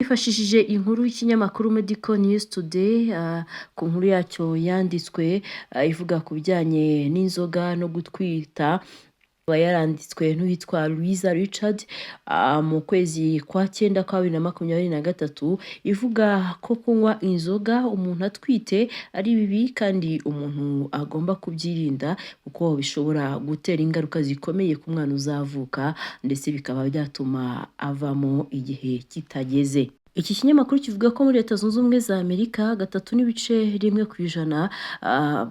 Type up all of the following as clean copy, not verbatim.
nifashishije inkuru y'ikinyamakuru Medical News Today ku nkuru yacyo yanditswe ivuga ku bijyanye n'inzoga no gutwita yaranditswe n'uwitwa Louisa Richard mu kwezi kwa 9 kwa 2023 ivuga ko kunywa inzoga umuntu atwite ari bibi kandi umuntu agomba kubyirinda kuko bishobora gutera ingaruka zikomeye ku mwana uzavuka ndetse bikaba byatuma avamo igihe kitageze. Iki kinyamakuru kivuga ko muri Leta Zunze Ubumwe za Amerika 3.1%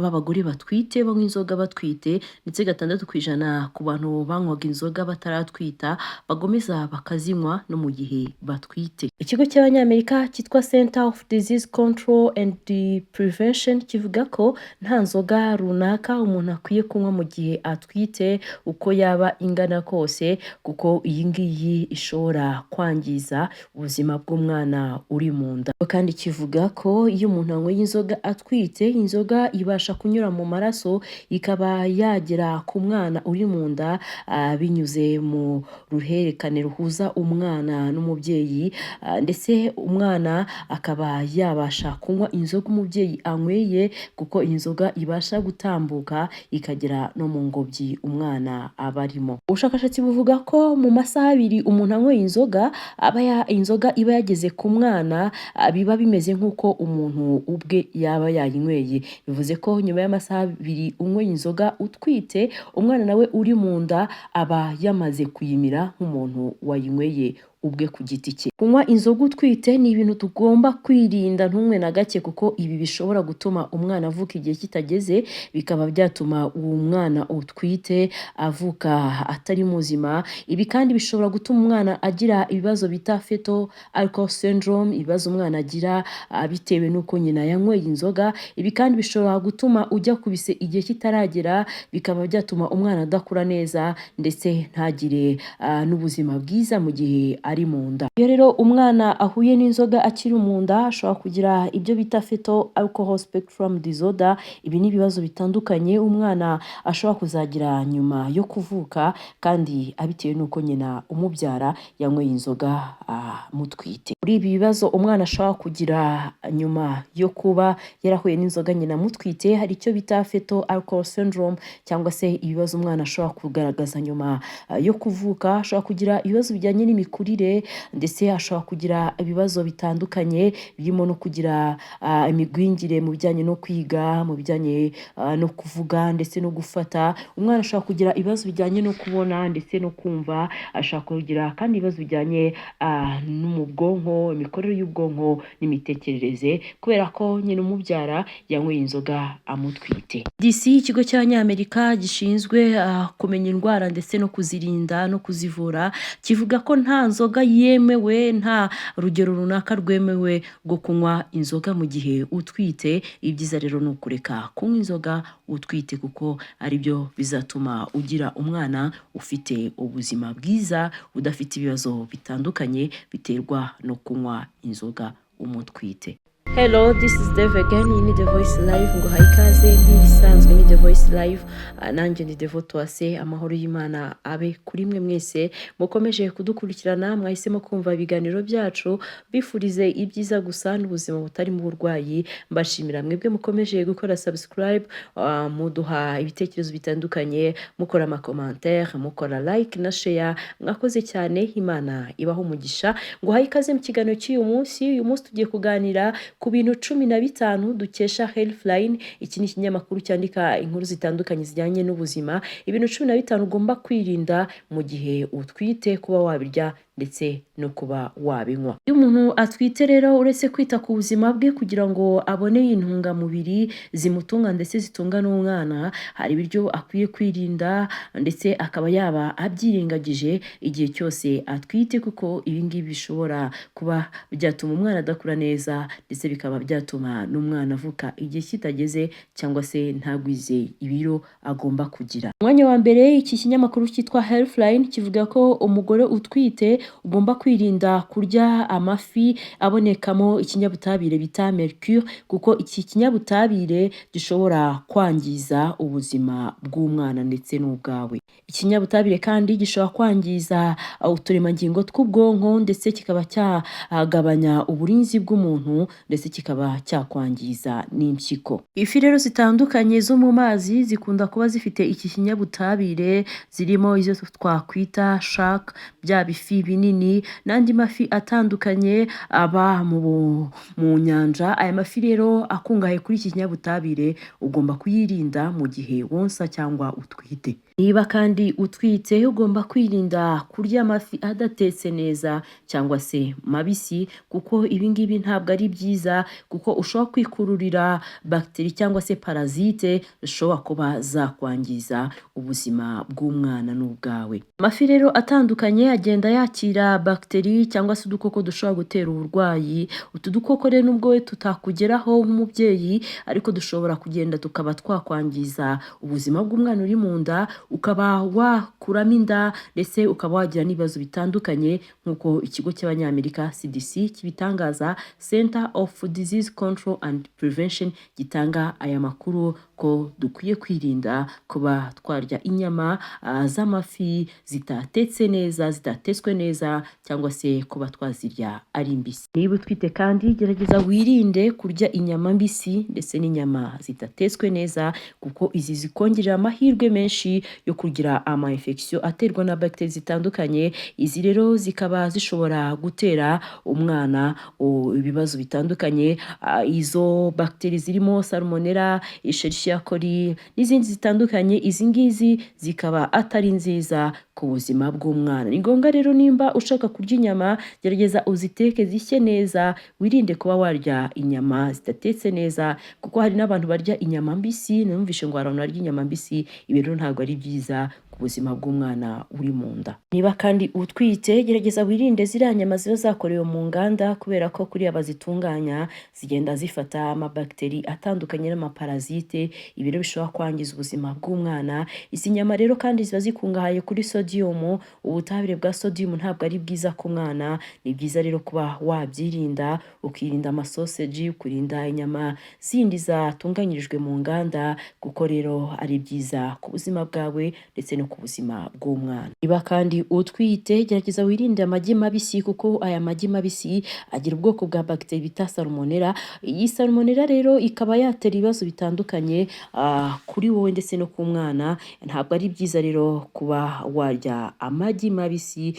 b'abagore batwite banywa inzoga batwite ndetse 6% ku bantu banywaga inzoga bataratwita bagomeza bakazinywa no mu gihe batwite. Ikigo cy'Abanyamerika cyitwa Center of Disease Control and Prevention kivuga ko nta nzoga runaka umuntu akwiye kunywa mu gihe atwite uko yaba ingana kose kuko iyi ngiyi ishobora kwangiza ubuzima bw'umwana uri mu nda. Kandi kivuga ko iyo umuntu anywa inzoga atwite, inzoga ibasha kunyura mu maraso ikaba yagera ku mwana uri mu nda binyuze mu ruhererekane ruhuza umwana n'umubyeyi ndetse umwana akaba yabasha kunywa inzoga umubyeyi anyweye kuko inzoga ibasha gutambuka ikagera no mu ngobyi umwana abarimo. Ubushakashatsi buvuga ko mu masaha 2 umuntu anyweye inzoga inzoga iba yageze ku mwana biba bimeze nk'uko umuntu ubwe yaba yayinyweye. Bivuze ko nyuma y'amasaha 2 unyweye inzoga utwite, umwana nawe uri mu nda aba yamaze kuyimira nk'umuntu wayinyweye ubwe ku giti cye. Kunywa inzoga utwite ni ibintu tugomba kwirinda ntumwe na gake kuko ibi bishobora gutuma umwana avuka igihe kitageze, bikaba byatuma uwo mwana utwite avuka atari muzima. Ibi kandi bishobora gutuma umwana agira ibibazo bita fetal alcohol syndrome, ibibazo umwana agira bitewe nuko nyina yanyweye inzoga. Ibi kandi bishobora gutuma ujya kubise igihe kitaragera, bikaba byatuma umwana adakura neza ndetse ntagire n'ubuzima bwiza mu gihe ari mu nda. Iyo rero umwana ahuye n'inzoga akiri mu nda ashobora kugira ibyo bita fetal alcohol spectrum disorder. Ibi ni ibibazo bitandukanye umwana ashobora kuzagira nyuma yo kuvuka kandi abitewe nuko nyina umubyara yanyweye inzoga mutwite. Muri ibi bibazo umwana ashobora kugira nyuma yo kuba yarahuye n'inzoga nyina mutwite, hari icyo bita fetal alcohol syndrome cyangwa se ibibazo umwana ashobora kugaragaza nyuma yo kuvuka. Ashobora kugira ibibazo bijyanye n'imikurire ndetse ashobora kugira ibibazo bitandukanye birimo no kugira imigwingire mu bijyanye no kwiga, mu bijyanye no kuvuga ndetse no gufata. Umwana ashobora kugira ibibazo bijyanye no kubona ndetse no kumva. Ashobora kugira kandi ibibazo bijyanye no mu bwonko, imikorere y'ubwonko n'imitekerereze kubera ko nyina umubyara yanyweye inzoga amutwite. DC, ikigo cy'Abanyamerika gishinzwe kumenya indwara ndetse no kuzirinda no kuzivura, kivuga ko nta nzoga yemewe, nta rugero runaka rwemewe rwo kunywa inzoga mu gihe utwite. Ibyiza rero ni ukureka kunywa inzoga utwite kuko ari byo bizatuma ugira umwana ufite ubuzima bwiza udafite ibibazo bitandukanye biterwa no kunywa inzoga umutwite. Hello, this is Dev again. You need The Voice Live. Ngo haikaze nk'ibisanzwe ni The Voice Live. Nanjye ndi Devoto Wase. Amahoro y'Imana abe kuri mwe mwese mukomeje kudukurikirana, mwahisemo kumva ibiganiro byacu, bifurize ibyiza gusa n'ubuzima butari mu burwayi. Mbashimira mwebwe mukomeje gukora subscribe, muduha ibitekerezo bitandukanye, mukora amakommentaire, mukora like na share. Mwakoze cyane, Imana ibaho umugisha. Ngo haikaze mu kiganiro cy'uyu munsi. Uyu munsi tugiye kuganira ku bintu 15 dukesha Healthline. Iki ni ikinyamakuru cyandika inkuru zitandukanye zijyanye n'ubuzima. Ibintu 15 ugomba kwirinda mu gihe utwite kuba wabirya ndetse no kuba wabinywa. Iyo umuntu atwite rero uretse kwita ku buzima bwe kugira ngo abone intungamubiri zimutunga ndetse zitunga n'umwana, hari ibiryo akwiye kwirinda ndetse akaba yaba abyirengagije igihe cyose atwite kuko ibi ngibi bishobora kuba byatuma umwana adakura neza ndetse bikaba byatuma n'umwana avuka igihe kitageze cyangwa se ntagwize ibiro agomba kugira. Umwanya wa mbere iki kinyamakuru cyitwa Healthline kivuga ko umugore utwite ugomba kwirinda kurya amafi abonekamo ikinyabutabire bita mercure, kuko iki kinyabutabire gishobora kwangiza ubuzima bw'umwana ndetse n'ubwawe. Ikinyabutabire kandi gishobora kwangiza uturemangingo tw'ubwonko ndetse kikaba cyagabanya uburinzi bw'umuntu ndetse kikaba cyakwangiza n'impyiko. Ifi rero zitandukanye zo mu mazi zikunda kuba zifite iki kinyabutabire, zirimo izo twakwita shark, bya bifi binini n'andi mafi atandukanye aba mu nyanja. Aya mafi rero akungahaye kuri iki kinyabutabire ugomba kuyirinda mu gihe wonsa cyangwa utwite. Niba kandi utwite ugomba kwirinda kurya amafi adatetse neza cyangwa se mabisi, kuko ibi ngibi ntabwo ari byiza, kuko ushobora kwikururira bagiteri cyangwa se parazite zishobora kuba zakwangiza ubuzima bw'umwana n'ubwawe. Amafi rero atandukanye agenda yakira bagiteri cyangwa se udukoko dushobora gutera uburwayi. Utu dukoko rero nubwo we tutakugeraho nk'umubyeyi, ariko dushobora kugenda tukaba twakwangiza ubuzima bw'umwana uri mu nda, ukaba wakuramo inda ndetse ukaba wagira n'ibibazo bitandukanye, nk'uko ikigo cy'abanyamerika CDC kibitangaza, Center of Disease Control and Prevention, gitanga aya makuru ko dukwiye kwirinda kuba twarya inyama z'amafi zitatetse neza, zitatetswe neza, cyangwa se kuba twazirya ari mbisi. Niba utwite kandi gerageza wirinde kurya inyama mbisi ndetse n'inyama zitatetswe neza, kuko izi zikongerera amahirwe menshi yo kugira ama infection aterwa na bagiteri zitandukanye. Izi rero zikaba zishobora gutera umwana ibibazo bitandukanye. Izo bagiteri zirimo salmonella, Escherichia coli n'izindi zitandukanye. Izi ngizi zikaba atari nziza ku buzima bw'umwana. Ni ngombwa rero nimba ushaka kurya inyama, gerageza uziteke zishye neza, wirinde kuba warya inyama zitatetse neza, kuko hari n'abantu barya inyama mbisi. Numvishe ngo abantu barya inyama mbisi, ibi rero ntabwo ari byiza ku buzima bw'umwana uri mu nda. Niba kandi utwite, gerageza wirinde ziriya nyama ziba zakorewe mu nganda, kubera ko kuriya bazitunganya zigenda zifata amabagiteri atandukanye n'amaparazite, ibi rero bishobora kwangiza ubuzima bw'umwana. Izi nyama rero kandi ziba zikungahaye kuri sodium. Ubutabire bwa sodium ntabwo ari bwiza ku mwana. Ni byiza rero kuba wabyirinda, ukirinda amasoseji, ukurinda inyama zindi zatunganyirijwe mu nganda, kuko rero ari byiza ku buzima bwawe ndetse no ku buzima bw'umwana. Niba kandi utwite, gerageza wirinde amagi mabisi, kuko aya magi mabisi agira ubwoko bwa bagiteri bita salmonella. Iyi salmonella rero ikaba yatera ibibazo bitandukanye kuri wowe ndetse no ku mwana. Ntabwo ari byiza rero kuba warya amagi mabisi,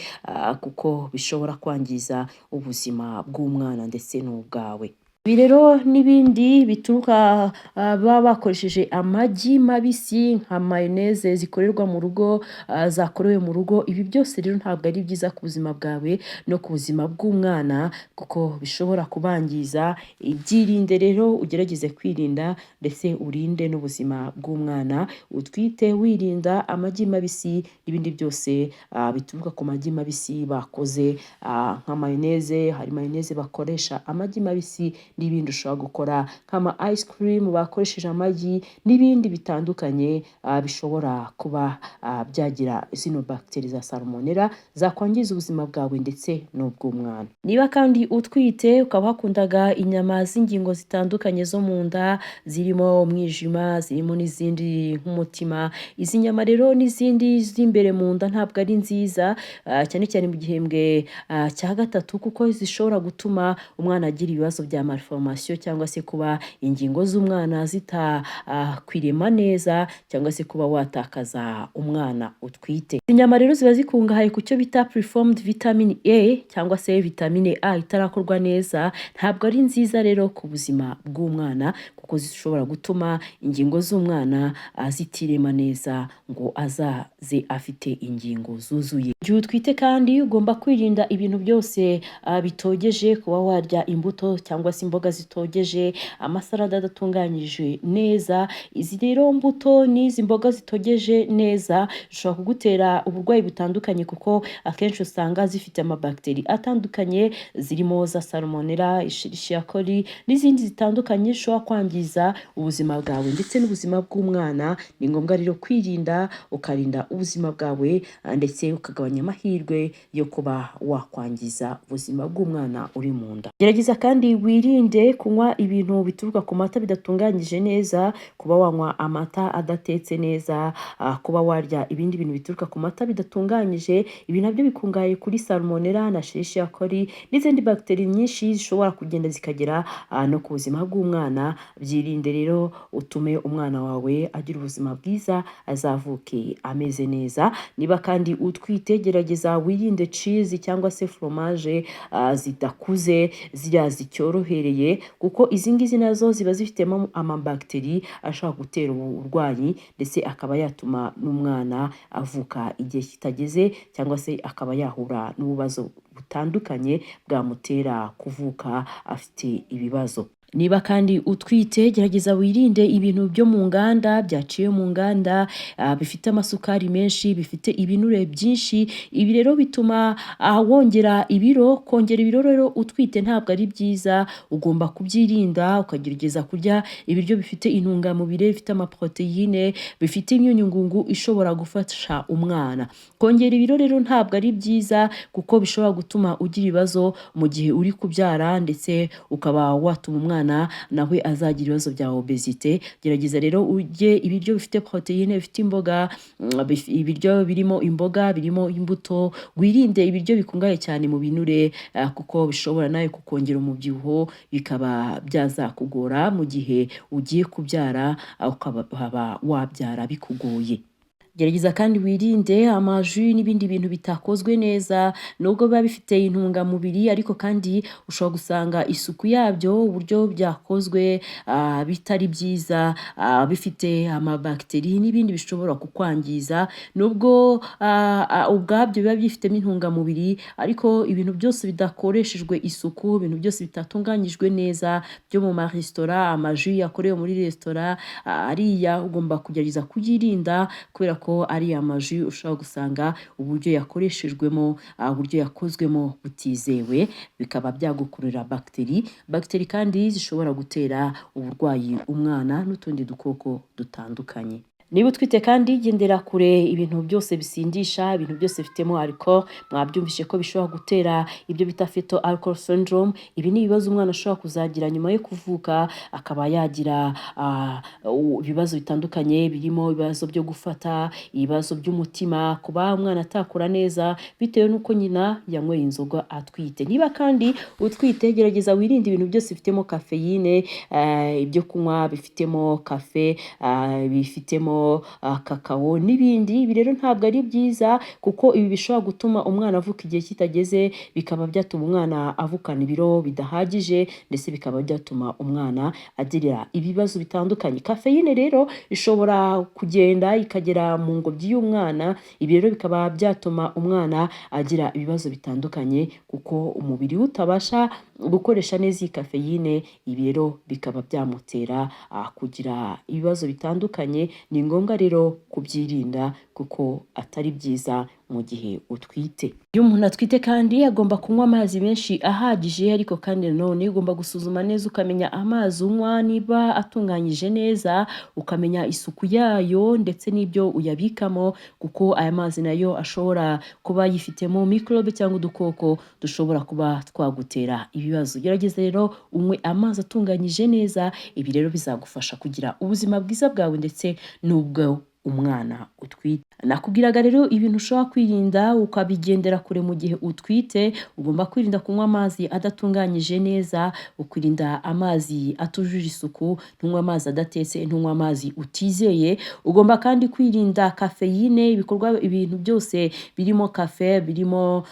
kuko bishobora kwangiza ubuzima bw'umwana ndetse n'ubwawe. Ibi rero n'ibindi bituruka baba bakoresheje amagi mabisi nka mayoneze zikorerwa mu rugo, zakorewe mu rugo, ibi byose rero ntabwo ari byiza ku buzima bwawe no ku buzima bw'umwana, kuko bishobora kubangiza. Ibyirinde rero, ugerageze kwirinda ndetse urinde n'ubuzima bw'umwana utwite, wirinda amagi mabisi n'ibindi byose bituruka ku magi mabisi bakoze, nka mayoneze. Hari mayoneze bakoresha amagi mabisi, n'ibindi ushobora gukora nk'ama ice cream bakoresheje amagi, n'ibindi bitandukanye bishobora kuba byagira zino bagiteri za salmonella zakwangiza ubuzima bwawe ndetse n'ubw'umwana. Niba kandi utwite ukaba wakundaga inyama z'ingingo zitandukanye zo mu nda, zirimo umwijima, zirimo n'izindi nk'umutima, izi nyama rero n'izindi z'imbere mu nda ntabwo ari nziza, cyane cyane mu gihembwe cya gatatu, kuko zishobora gutuma umwana agira ibibazo bya malformation, cyangwa se kuba ingingo z'umwana zitakwirema neza, cyangwa se kuba watakaza umwana utwite. Izi nyama rero ziba zikungahaye ku cyo bita preformed vitamin A, cyangwa se vitamine A itarakorwa neza. Ntabwo ari nziza rero ku buzima bw'umwana, kuko zishobora gutuma ingingo z'umwana zitirema neza ngo azaze afite ingingo zuzuye. Igihe utwite kandi ugomba kwirinda ibintu byose bitogeje, kuba warya imbuto cyangwa se mboga zitogeje, amasarada adatunganyije neza. Izi rero mbuto n'izi mboga zitogeje neza zishobora kugutera uburwayi butandukanye, kuko akenshi usanga zifite amabakiteri atandukanye, zirimo za salmonella, Escherichia coli n'izindi zitandukanye zishobora kwangiza ubuzima bwawe ndetse n'ubuzima bw'umwana. Ni ngombwa rero kwirinda, ukarinda ubuzima bwawe ndetse ukagabanya amahirwe yo kuba wakwangiza ubuzima bw'umwana uri mu nda. Gerageza kandi wirinde kunywa ibintu bituruka ku mata bidatunganyije neza, kuba wanywa amata adatetse neza, kuba warya ibindi bintu bituruka ku mata bidatunganyije. Ibi nabyo bikungahaye kuri salmonella na Escherichia coli n'izindi bagiteri nyinshi zishobora kugenda zikagera no ku buzima bw'umwana. Byirinde rero utume umwana wawe agira ubuzima bwiza, azavuke ameze neza. Niba kandi utwite, gerageza wirinde cheese cyangwa se fromage zidakuze, ziriya zicyorohereye, kuko izi ngizi nazo ziba zifitemo amabakiteri ashobora gutera uburwayi ndetse akaba yatuma n'umwana avuka igihe kitageze, cyangwa se akaba yahura n'ububazo butandukanye bwamutera kuvuka afite ibibazo. Niba kandi utwite, gerageza wirinde ibintu byo mu nganda, byaciye mu nganda, bifite amasukari menshi, bifite ibinure byinshi. Ibi rero bituma wongera ibiro. Kongera ibiro rero utwite ntabwo ari byiza, ugomba kubyirinda, ukagerageza kurya ibiryo bifite intungamubiri, bifite amaproteine, bifite imyunyungugu ishobora gufasha umwana. Kongera ibiro rero ntabwo ari byiza, kuko bishobora gutuma ugira ibibazo mu gihe uri kubyara, ndetse ukaba watuma umwana nawe azagira ibibazo bya obesite. Gerageza rero urye ibiryo bifite proteine, bifite imboga, ibiryo birimo imboga, birimo imbuto. Wirinde ibiryo bikungahaye cyane mu binure, kuko bishobora nawe kukongera umubyibuho, bikaba byazakugora mu gihe ugiye kubyara, ukaba wabyara bikugoye. Gerageza kandi wirinde amaji n'ibindi bintu bitakozwe neza, nubwo biba bifite intungamubiri, ariko kandi ushobora gusanga isuku yabyo, uburyo byakozwe bitari byiza, bifite amabakiteri n'ibindi bishobora kukwangiza. Nubwo ubwabyo biba byifitemo intungamubiri, ariko ibintu byose bidakoreshejwe isuku, ibintu byose bitatunganyijwe neza byo mu maresitora, amaji yakorewe muri resitora, ariya ugomba kugerageza kuyirinda, kubera ko ari amaji ushobora gusanga uburyo yakoreshejwemo, uburyo yakozwemo butizewe, bikaba byagukurura bagiteri kandi zishobora gutera uburwayi umwana n'utundi dukoko dutandukanye. Niba utwite kandi, gendera kure ibintu byose bisindisha, ibintu byose bifitemo alcohol. Mwabyumvise ko bishobora gutera ibyo bita fetal alcohol syndrome. Ibi ni ibibazo umwana ashobora kuzagira nyuma yo kuvuka, akaba yagira ibibazo bitandukanye, birimo ibibazo byo gufata, ibibazo by'umutima, kuba umwana atakura neza bitewe n'uko nyina yanyweye inzoga atwite. Niba kandi utwite, gerageza wirinde ibintu byose bifitemo kafeyine, ibyo kunywa bifitemo kafe, bifitemo kakao n'ibindi. Ibi rero ntabwo ari byiza, kuko ibi bishobora gutuma umwana avuka igihe kitageze, bikaba byatuma umwana avukana ibiro bidahagije, ndetse bikaba byatuma umwana agira ibibazo bitandukanye. Kafeyine rero ishobora kugenda ikagera mu ngobyi y'umwana. Ibi rero bikaba byatuma umwana agira ibibazo bitandukanye, kuko umubiri utabasha gukoresha neza iyi kafeyine. Ibi rero bikaba byamutera kugira ibibazo bitandukanye. Ni ngombwa rero kubyirinda, kuko atari byiza mu gihe utwite. Iyo umuntu atwite kandi agomba kunywa amazi menshi ahagije, ariko kandi nanone ugomba gusuzuma neza ukamenya amazi unywa niba atunganyije neza, ukamenya isuku yayo ndetse n'ibyo uyabikamo, kuko aya mazi nayo ashobora kuba yifitemo microbe cyangwa udukoko dushobora kuba twagutera ibibazo. Gerageza rero unywe amazi atunganyije neza. Ibi rero bizagufasha kugira ubuzima bwiza bwawe ndetse n'ubwo umwana utwite. Nakubwiraga rero ibintu ushobora kwirinda ukabigendera kure mu gihe utwite. Ugomba kwirinda kunywa amazi adatunganyije neza, ukirinda amazi atujuje isuku, ntunywe amazi adatetse, ntunywe amazi utizeye. Ugomba kandi kwirinda kafeyine, ibintu byose birimo kafe, birimo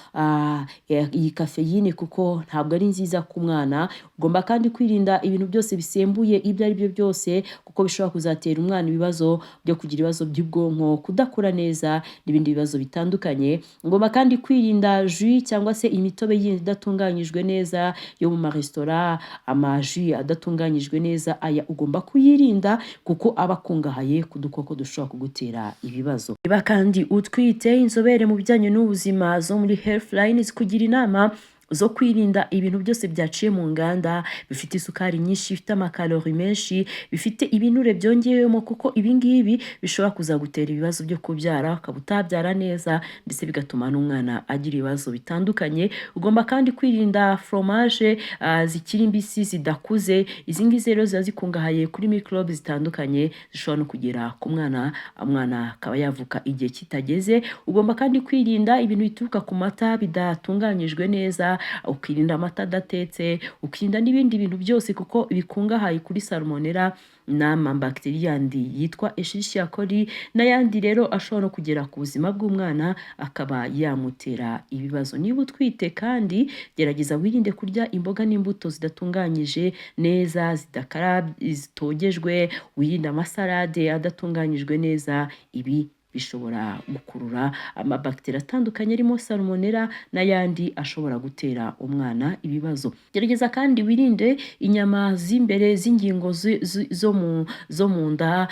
iyi kafeyine, kuko ntabwo ari nziza ku mwana. Ugomba kandi kwirinda ibintu byose bisembuye ibyo ari byo byose, kuko bishobora kuzatera umwana ibibazo byo kugira ibibazo by'ubwonko, kudakura neza n'ibindi bibazo bitandukanye. Ugomba kandi kwirinda jus cyangwa se imitobe yindi idatunganyijwe neza yo mu maresitora, amaji adatunganyijwe neza, aya ugomba kuyirinda kuko aba akungahaye ku dukoko dushobora kugutera ibibazo. Niba kandi utwite, inzobere mu bijyanye n'ubuzima zo muri Healthline zikugira inama zo kwirinda ibintu byose byaciye mu nganda, bifite isukari nyinshi, bifite amakalori menshi, bifite ibinure byongewemo, kuko ibi ngibi bishobora kuzagutera ibibazo byo kubyara, ukaba utabyara neza ndetse bigatuma n'umwana agira ibibazo bitandukanye. Ugomba kandi kwirinda fromage zikiri mbisi zidakuze. Izi ngizi rero ziba zikungahaye kuri microbe zitandukanye zishobora no kugera ku mwana, umwana akaba yavuka igihe kitageze. Ugomba kandi kwirinda ibintu bituruka ku mata bidatunganyijwe neza, ukirinda amata adatetse, ukirinda n'ibindi bintu byose kuko bikungahaye kuri salmonella n'amabakiteri yandi yitwa Escherichia coli n'ayandi rero ashobora no kugera ku buzima bw'umwana akaba yamutera ibibazo. Niba utwite kandi gerageza wirinde kurya imboga n'imbuto zidatunganyije neza, zitogejwe, wirinde amasalade adatunganyijwe neza. Ibi bishobora gukurura amabakiteri atandukanye arimo salmonella n'ayandi ashobora gutera umwana ibibazo. Gerageza kandi wirinde inyama z'imbere z'ingingo zo mu nda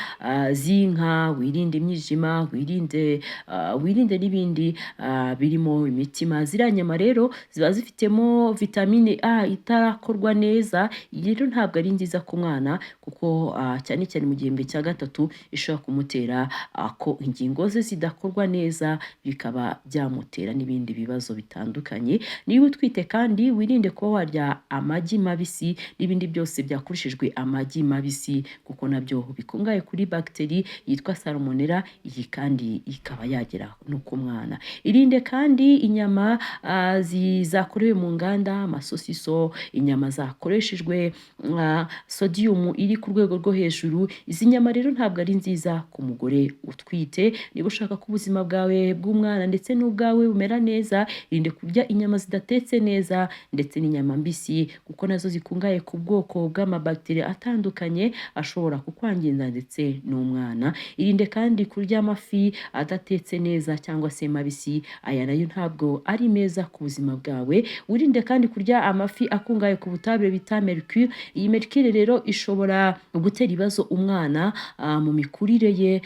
z'inka, wirinde imyijima, wirinde n'ibindi birimo imitima. Ziriya nyama rero ziba zifitemo vitamine A itarakorwa neza, iyi rero ntabwo ari nziza ku mwana kuko cyane cyane mu gihembwe cya gatatu ishobora kumutera ko ingingo ze zidakorwa neza, bikaba byamutera n'ibindi bibazo bitandukanye. Niba utwite kandi wirinde kuba warya amagi mabisi n'ibindi byose byakoreshejwe amagi mabisi kuko nabyo bikungahaye kuri bagiteri yitwa salmonella, iyi kandi ikaba yagera no ku mwana. Irinde kandi inyama zakorewe mu nganda, amasosiso, inyama zakoreshejwe sodium iri ku rwego rwo hejuru. Izi nyama rero ntabwo ari nziza ku mugore utwite. Niba ushaka ko ubuzima bwawe bw'umwana ndetse n'ubwawe bumera neza, irinde kurya inyama zidatetse neza ndetse n'inyama mbisi kuko nazo zikungahaye ku bwoko bw'amabakiteri atandukanye ashobora kukwangiza ndetse n'umwana. Irinde kandi kurya amafi adatetse neza cyangwa se mabisi, aya nayo ntabwo ari meza ku buzima bwawe. Wirinde kandi kurya amafi akungahaye ku butabire bita mercure. Iyi mercure rero ishobora gutera ibibazo umwana mu mikurire ye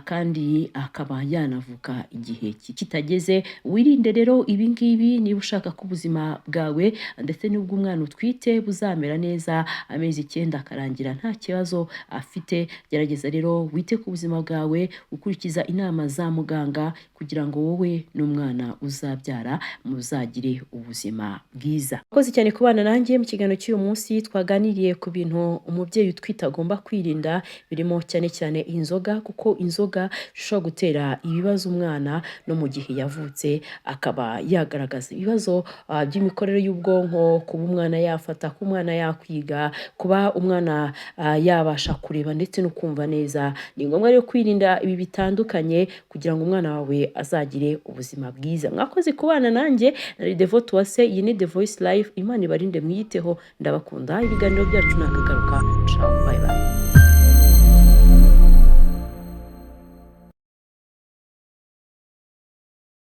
kandi akaba yanavuka igihe kitageze. Wirinde rero ibi ngibi niba ushaka ko ubuzima bwawe ndetse n'ubw'umwana utwite buzamera neza, amezi 9 akarangira nta kibazo afite. Gerageza rero wite ku buzima bwawe ukurikiza inama za muganga kugira ngo wowe n'umwana uzabyara muzagire ubuzima bwiza. Murakoze cyane kubana nanjye mu kiganiro cy'uyu munsi. Twaganiriye ku bintu umubyeyi utwite agomba kwirinda, birimo cyane cyane inzoga kuko inzoga zishobora gutera ibibazo umwana no mu gihe yavutse akaba yagaragaza ibibazo by'imikorere y'ubwonko, kuba umwana yafata, kuba umwana yakwiga, kuba umwana yabasha kureba ndetse no kumva neza. Ni ngombwa rero kwirinda ibi bitandukanye kugira ngo umwana wawe azagire ubuzima bwiza. Mwakoze kubana nanjye, nari Devote Uwase, iyi ni The Voice Life. Imana ibarinde mwiyiteho, ndabakunda. Ibiganiro byacu nakagaruka. Ciao, bye bye.